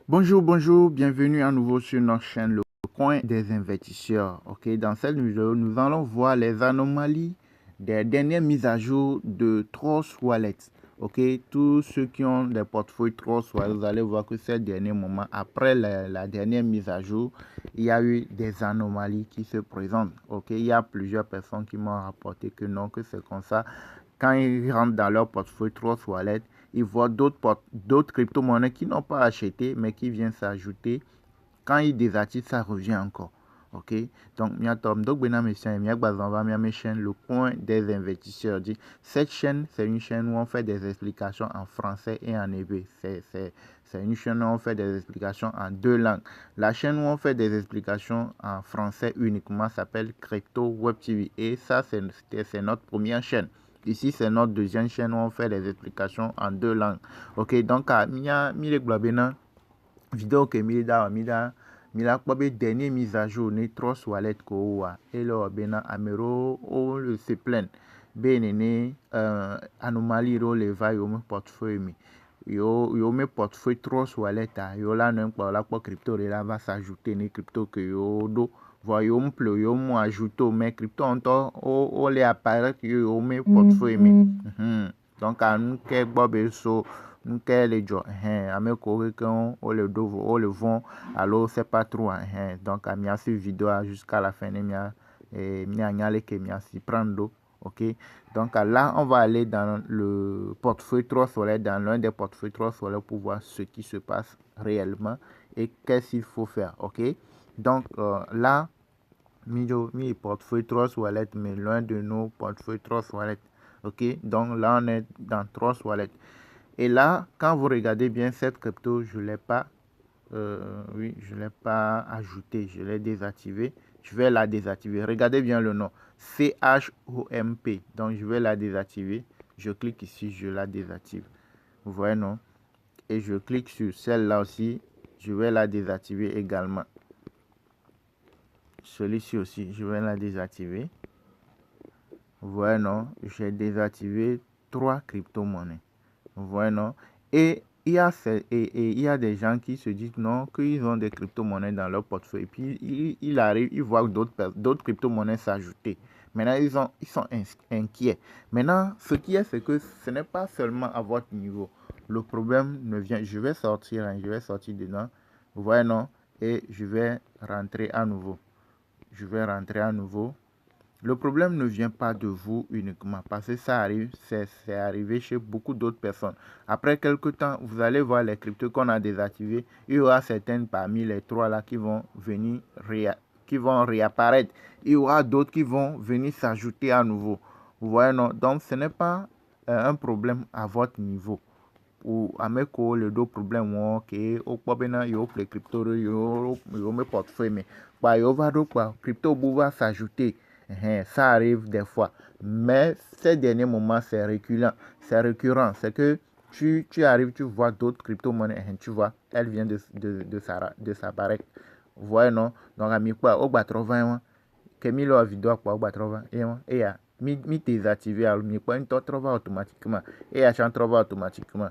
Bonjour, bonjour, bienvenue à nouveau sur notre chaîne Le Coin des investisseurs. Ok, dans cette vidéo, nous allons voir les anomalies des dernières mises à jour de Trust Wallet. Ok, tous ceux qui ont des portefeuilles Trust Wallet, vous allez voir que ces derniers moments, après la dernière mise à jour, il y a eu des anomalies qui se présentent. Ok, il y a plusieurs personnes qui m'ont rapporté que non, que c'est comme ça. Quand ils rentrent dans leur portefeuille Trust Wallet, ils voient d'autres crypto-monnaies qui n'ont pas acheté, mais qui viennent s'ajouter. Quand ils désactivent, ça revient encore. Ok, donc ma chaîne Le Coin des investisseurs. Cette chaîne, c'est une chaîne où on fait des explications en français et en hébreu. C'est une chaîne où on fait des explications en deux langues. La chaîne où on fait des explications en français uniquement s'appelle Crypto Web TV. Et ça, c'est notre première chaîne. Ici, c'est notre deuxième chaîne où on fait des explications en deux langues. Ok, donc, mille globena vidéo que mila kpɔbe dernier mise à jour ne Trust Wallet ko wa ele bena amero o le se plaindre be nene anomalie ro le va yo me portefeuille mi yo me portefeuille Trust Wallet yo la no kpa la kpɔ crypto de la va s'ajouter ne crypto que yo do voit yo me ple yo mo ajouter mais crypto ntɔ o le apparaître yo me portefeuille mi donc anu ke gbɔ be so nke le dzɔ ame ko ke o le vont alors c'est pas trop donc mia suivre vidéo jusqu'à la fin de mia nyale que mia si prendre. Ok, donc là on va aller dans le portefeuille Trust Wallet, dans l'un des portefeuilles Trust Wallet pour voir ce qui se passe réellement et qu'est-ce qu'il faut faire. Ok, donc là mi portefeuille Trust Wallet, mais l'un de nos portefeuilles Trust Wallet. Ok, donc là on est dans Trust Wallet. Et là, quand vous regardez bien cette crypto, je ne l'ai pas, je l'ai pas ajouté, je l'ai désactivé. Je vais la désactiver. Regardez bien le nom, CHOMP. Donc, je vais la désactiver. Je clique ici, je la désactive. Vous voyez, non? Et je clique sur celle-là aussi, je vais la désactiver également. Celui-ci aussi, je vais la désactiver. Vous voyez, non? J'ai désactivé 3 crypto-monnaies. Vous voyez, non? Et il y a des gens qui se disent non, qu'ils ont des crypto-monnaies dans leur portefeuille. Et puis, il arrive, ils voient d'autres crypto-monnaies s'ajouter. Maintenant, ils sont inquiets. Maintenant, ce qui est, c'est que ce n'est pas seulement à votre niveau. Le problème ne vient, je vais sortir dedans. Vous voyez, non? Et je vais rentrer à nouveau. Je vais rentrer à nouveau. Le problème ne vient pas de vous uniquement parce que ça arrive, c'est arrivé chez beaucoup d'autres personnes. Après quelques temps, vous allez voir les cryptos qu'on a désactivés. Il y aura certaines parmi les trois là qui vont venir réapparaître. Il y aura d'autres qui vont venir s'ajouter à nouveau. Vous voyez, non? Donc, ce n'est pas un problème à votre niveau. Ou avec le dos problème que au problème yo les crypto yo me portefeuille mais bah yo va donc crypto va s'ajouter. Ça arrive des fois, mais ces derniers moments c'est récurrent, c'est que tu arrives, tu vois d'autres crypto-monnaies, tu vois, elles viennent de s'apparaître. Vous voyez, non? Donc à mi quoi au bas 80 que mi lo vidéo quoi au bas 80 et ya mi désactiver alors mi quoi une trouver automatiquement et à chanter automatiquement.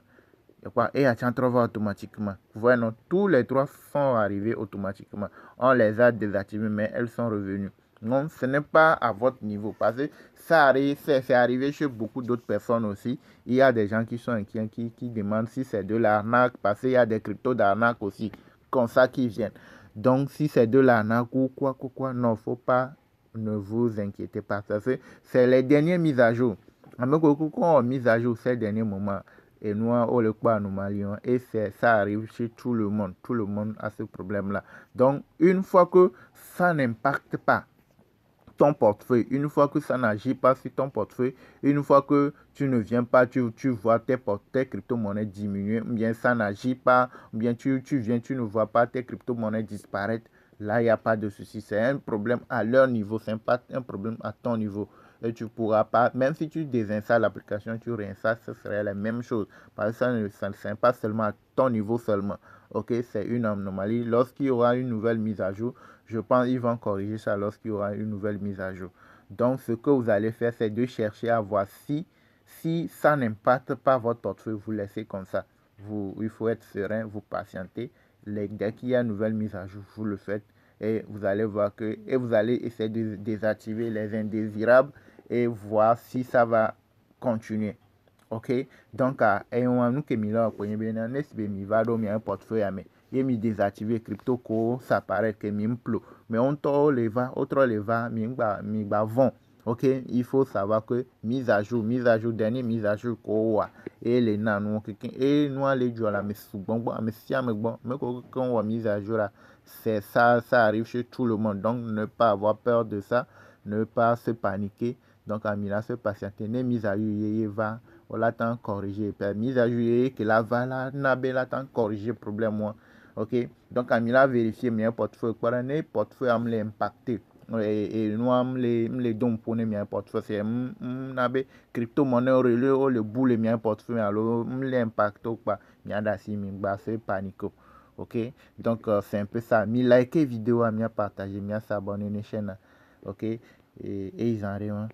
Et à trouver automatiquement. Vous voyez, non, tous les trois sont arrivés automatiquement. On les a désactivés, mais elles sont revenues. Non, ce n'est pas à votre niveau. Parce que ça arrive, c'est arrivé chez beaucoup d'autres personnes aussi. Il y a des gens qui sont inquiets, qui demandent si c'est de l'arnaque. Parce qu'il y a des cryptos d'arnaque aussi, comme ça, qui viennent. Donc, si c'est de l'arnaque ou quoi, non, faut pas, ne vous inquiétez pas. Parce que c'est les dernières mises à jour. Avec on mise à jour ces derniers moments. Et nous, on le croit anomalie. Et ça arrive chez tout le monde. Tout le monde a ce problème-là. Donc, une fois que ça n'impacte pas ton portefeuille, une fois que ça n'agit pas sur ton portefeuille, une fois que tu ne viens pas, tu vois tes crypto-monnaies diminuer, ou bien ça n'agit pas, ou bien tu viens, tu ne vois pas tes crypto-monnaies disparaître, là, il n'y a pas de souci. C'est un problème à leur niveau, ce n'est pas un problème à ton niveau. Et tu ne pourras pas, même si tu désinstalles l'application, tu réinstalles, ce serait la même chose. Parce que ça ne pas seulement à ton niveau seulement. Ok, c'est une anomalie. Lorsqu'il y aura une nouvelle mise à jour, je pense qu'ils vont corriger ça lorsqu'il y aura une nouvelle mise à jour. Donc, ce que vous allez faire, c'est de chercher à voir si ça n'impacte pas votre portefeuille, vous laissez comme ça. Il faut être serein, vous patientez. dès qu'il y a une nouvelle mise à jour, vous le faites et vous allez voir que, et vous allez essayer de désactiver les indésirables et voir si ça va continuer. Ok, donc nous que mi là pour bien mi va do mi un portefeuille mais et mi désactiver crypto ko ça paraît que mi mplo mais on to le va autre le va mi ba vont. Ok, il faut savoir que mise à jour dernier mise à jour ko wa et les nanou et nous les jours là mais bon mais si mais bon mais quand on mise à jour là c'est ça arrive chez tout le monde, donc ne pas avoir peur de ça, ne pas se paniquer. Donc à Mila se patienter ne mise à jour va on l'attend corriger mise à jour que la va là n'abe l'attend corriger problème moi. Ok, donc à Mila vérifier mes portefeuille quoi ne portefeuille am les impacté et nous am les dons pour mes portefeuille c'est n'abe crypto monnaie au le boule mes portefeuille alors les impacte quoi miada si mi ba se panique. Ok, donc c'est un peu ça. Mi like vidéo, mi partager, mi s'abonner à la chaîne. Ok, et ils en rien.